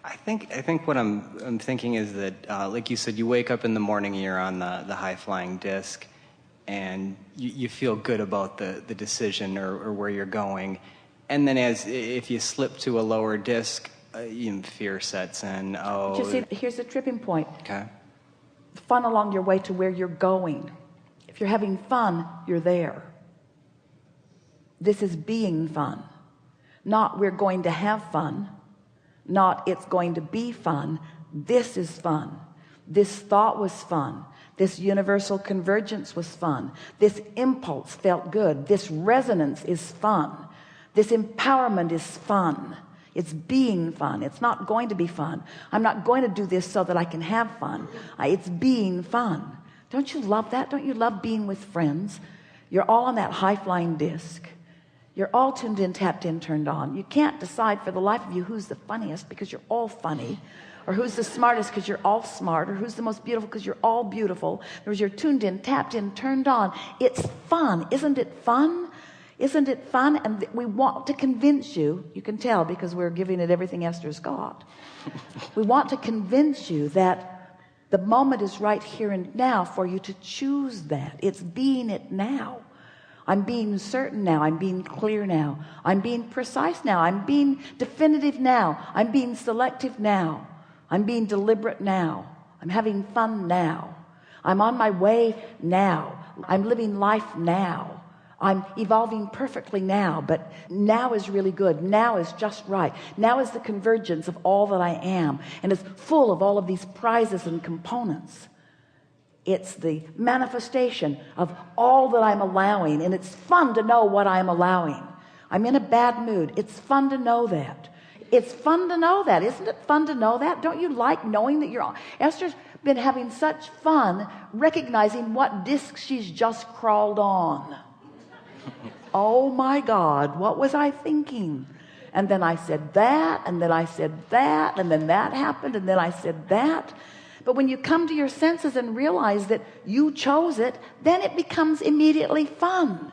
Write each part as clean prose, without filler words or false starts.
I think what I'm thinking is that, like you said, you wake up in the morning and you're on the high-flying disc, and you feel good about the decision or where you're going. And then if you slip to a lower disc, fear sets in. Oh, but you see, here's the tripping point. Okay. Fun along your way to where you're going. If you're having fun, you're there. This is being fun, not we're going to have fun, not it's going to be fun. This is fun. This thought was fun. This universal convergence was fun. This impulse felt good. This resonance is fun. This empowerment is fun. It's being fun. It's not going to be fun. I'm not going to do this so that I can have fun. It's being fun. Don't you love that? Don't you love being with friends? You're all on that high-flying disc. You're all tuned in, tapped in, turned on. You can't decide for the life of you who's the funniest, because you're all funny, or who's the smartest because you're all smart, or who's the most beautiful because you're all beautiful. You're tuned in, tapped in, turned on. It's fun. Isn't it fun? Isn't it fun? And we want to convince you, you can tell because we're giving it everything Esther's got. We want to convince you that the moment is right here and now for you to choose that. It's being it now. I'm being certain now. I'm being clear now. I'm being precise now. I'm being definitive now. I'm being selective now. I'm being deliberate now. I'm having fun now. I'm on my way now. I'm living life now. I'm evolving perfectly now, but now is really good. Now is just right. Now is the convergence of all that I am, and it's full of all of these prizes and components. It's the manifestation of all that I'm allowing, and it's fun to know what I'm allowing. I'm in a bad mood. It's fun to know that. It's fun to know that. Isn't it fun to know that? Don't you like knowing that you're on? Esther's been having such fun recognizing what disc she's just crawled on. Oh my God, what was I thinking? And then I said that, and then I said that, and then that happened, and then I said that. But when you come to your senses and realize that you chose it, then it becomes immediately fun.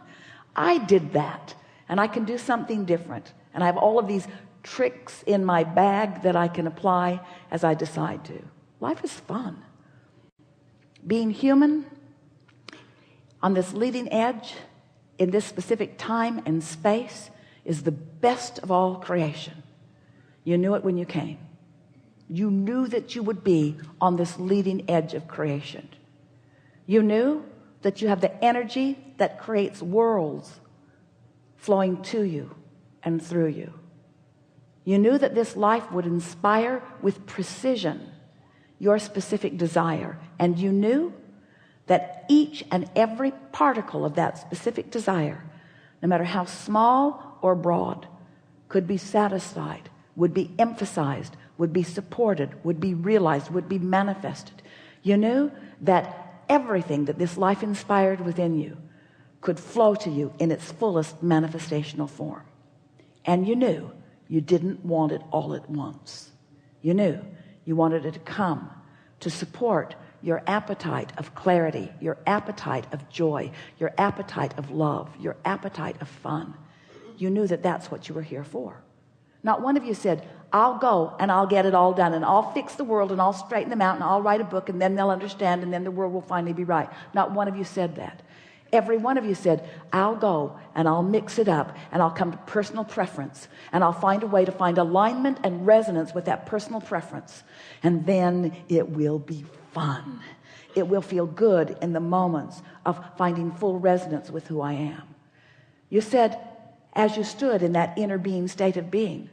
I did that, and I can do something different. And I have all of these tricks in my bag that I can apply as I decide to. Life is fun. Being human on this leading edge in this specific time and space is the best of all creation. You knew it when you came. You knew that you would be on this leading edge of creation. You knew that you have the energy that creates worlds flowing to you and through you. You knew that this life would inspire with precision your specific desire, and you knew that each and every particle of that specific desire, no matter how small or broad, could be satisfied, would be emphasized, would be supported, would be realized, would be manifested. You knew that everything that this life inspired within you could flow to you in its fullest manifestational form. And you knew you didn't want it all at once. You knew you wanted it to come to support your appetite of clarity, your appetite of joy, your appetite of love, your appetite of fun. You knew that that's what you were here for. Not one of you said, I'll go and I'll get it all done, and I'll fix the world, and I'll straighten them out, and I'll write a book, and then they'll understand, and then the world will finally be right. Not one of you said that. Every one of you said, I'll go and I'll mix it up, and I'll come to personal preference, and I'll find a way to find alignment and resonance with that personal preference, and then it will be fun. It will feel good in the moments of finding full resonance with who I am. You said, as you stood in that inner being state of being,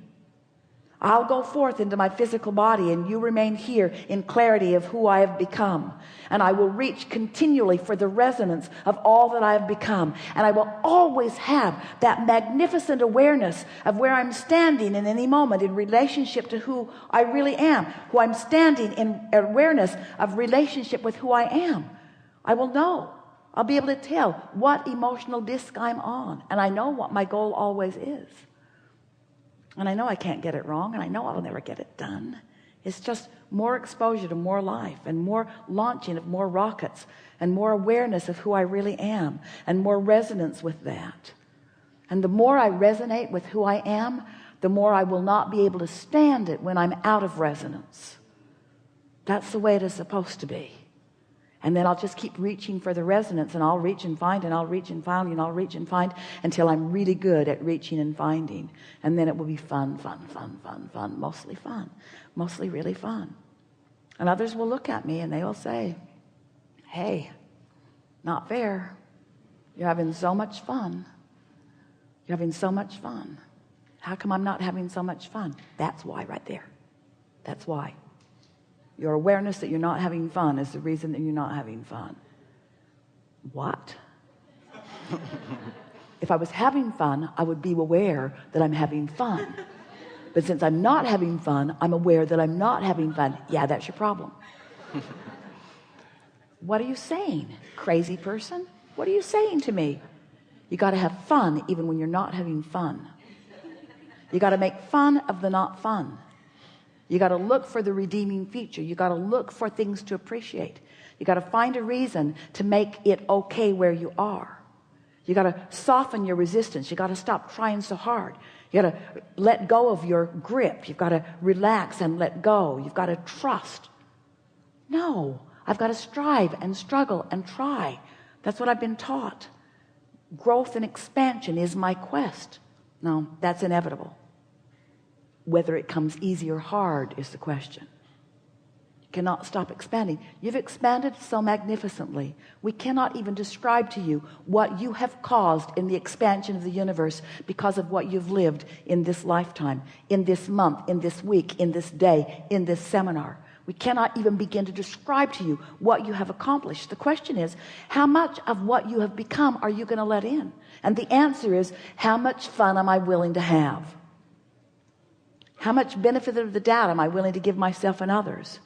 I'll go forth into my physical body, and you remain here in clarity of who I have become, and I will reach continually for the resonance of all that I have become, and I will always have that magnificent awareness of where I'm standing in any moment in relationship to who I really am, who I'm standing in awareness of relationship with who I am. I will know. I'll be able to tell what emotional disc I'm on, and I know what my goal always is. And I know I can't get it wrong, and I know I'll never get it done. It's just more exposure to more life, and more launching of more rockets, and more awareness of who I really am, and more resonance with that. And the more I resonate with who I am, the more I will not be able to stand it when I'm out of resonance. That's the way it is supposed to be. And then I'll just keep reaching for the resonance, and I'll reach and find, and I'll reach and find, and I'll reach and find until I'm really good at reaching and finding. And then it will be fun, mostly really fun. And others will look at me and they will say, hey, not fair. You're having so much fun. You're having so much fun. How come I'm not having so much fun? That's why right there. That's why. Your awareness that you're not having fun is the reason that you're not having fun. What? If I was having fun, I would be aware that I'm having fun. But since I'm not having fun, I'm aware that I'm not having fun. Yeah, that's your problem. What are you saying, crazy person? What are you saying to me? You got to have fun even when you're not having fun. You got to make fun of the not fun. You got to look for the redeeming feature. You got to look for things to appreciate. You got to find a reason to make it okay where you are. You got to soften your resistance. You got to stop trying so hard. You got to let go of your grip. You've got to relax and let go. You've got to trust. No, I've got to strive and struggle and try. That's what I've been taught. Growth and expansion is my quest. No, that's inevitable. Whether it comes easy or hard is the question. You cannot stop expanding. You've expanded so magnificently. We cannot even describe to you what you have caused in the expansion of the universe because of what you've lived in this lifetime, in this month, in this week, in this day, in this seminar. We cannot even begin to describe to you what you have accomplished. The question is, how much of what you have become are you going to let in? And the answer is, how much fun am I willing to have? How much benefit of the doubt am I willing to give myself and others?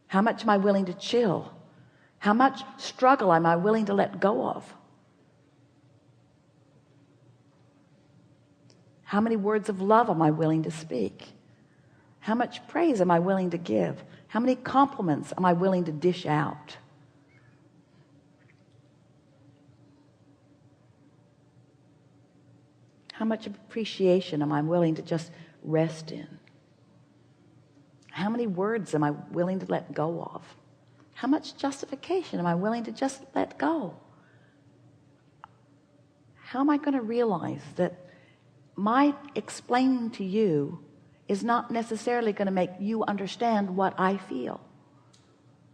How much am I willing to chill? How much struggle am I willing to let go of? How many words of love am I willing to speak? How much praise am I willing to give? How many compliments am I willing to dish out? How much appreciation am I willing to just rest in? How many words am I willing to let go of? How much justification am I willing to just let go? How am I going to realize that my explaining to you is not necessarily going to make you understand what I feel,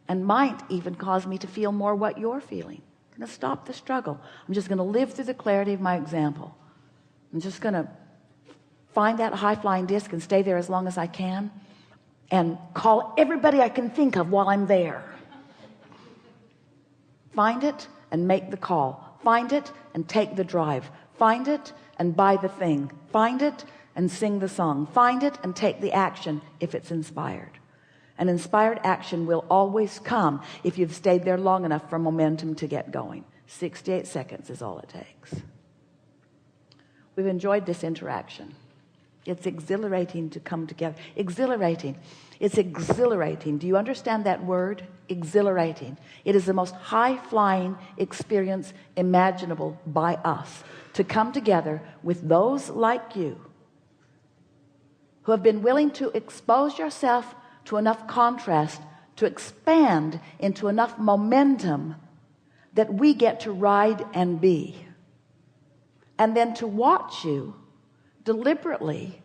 and might even cause me to feel more what you're feeling? I'm going to stop the struggle. I'm just going to live through the clarity of my example. I'm just going to find that high-flying disc and stay there as long as I can, and call everybody I can think of while I'm there. Find it and make the call. Find it and take the drive. Find it and buy the thing. Find it and sing the song. Find it and take the action if it's inspired. An inspired action will always come if you've stayed there long enough for momentum to get going. 68 seconds is all it takes. We've enjoyed this interaction. It's exhilarating to come together. Exhilarating. It's exhilarating. Do you understand that word? Exhilarating. It is the most high-flying experience imaginable by us, to come together with those like you who have been willing to expose yourself to enough contrast to expand into enough momentum that we get to ride and be, and then to watch you deliberately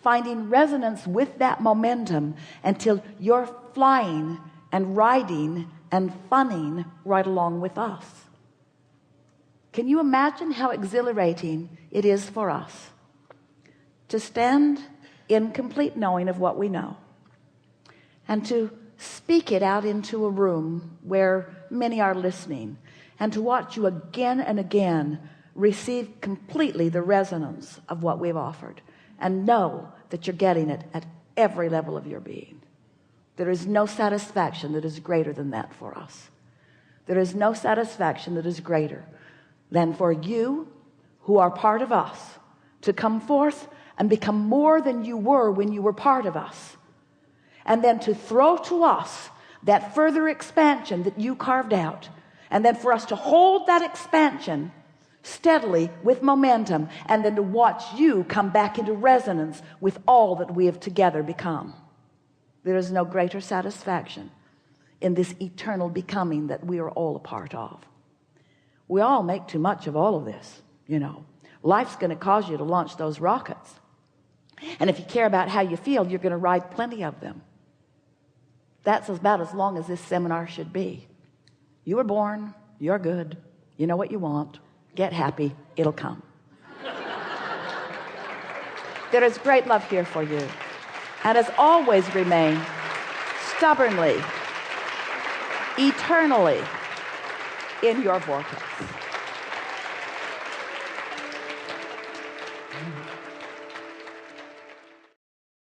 finding resonance with that momentum until you're flying and riding and funning right along with us. Can you imagine how exhilarating it is for us to stand in complete knowing of what we know, and to speak it out into a room where many are listening, and to watch you again and again receive completely the resonance of what we've offered, and know that you're getting it at every level of your being? There is no satisfaction that is greater than that for us. There is no satisfaction that is greater than for you who are part of us to come forth and become more than you were when you were part of us, and then to throw to us that further expansion that you carved out, and then for us to hold that expansion steadily with momentum, and then to watch you come back into resonance with all that we have together become. There is no greater satisfaction in this eternal becoming that we are all a part of. We all make too much of all of this, you know. Life's going to cause you to launch those rockets, and if you care about how you feel, you're going to ride plenty of them. That's about as long as this seminar should be. You were born, you're good, you know what you want, get happy, it'll come. There is great love here for you, and as always, remain stubbornly, eternally in your vortex.